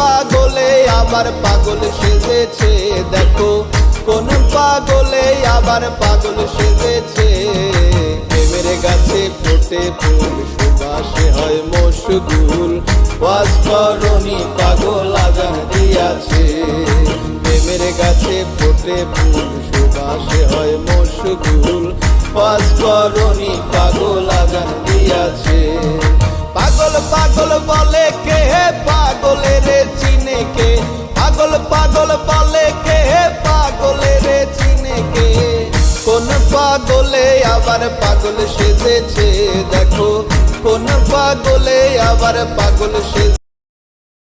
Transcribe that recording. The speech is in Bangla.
পাগলে আবার পাগল সেজেছে, দেখো কোন পাগলে আবার পাগল সেজেছে। প্রেমের গাছে ফোটে ফুল সুবাসে হয় মশগুল, ওয়াজ করনি পাগল আজান দিয়াছে। প্রেমের গাছে ফোটে ফুল সুবাসে হয় মশগুল, ওয়াজ করনি পাগল আজান দিয়াছে। পাগল পাগল বলে কে, পাগলের চিনে কে, পাগল পাগল বলে কে, পাগলের চিনে কে। কোন পাগলে আবার পাগল সেজেছে, দেখো কোন পাগলে আবার পাগল সেজেছে।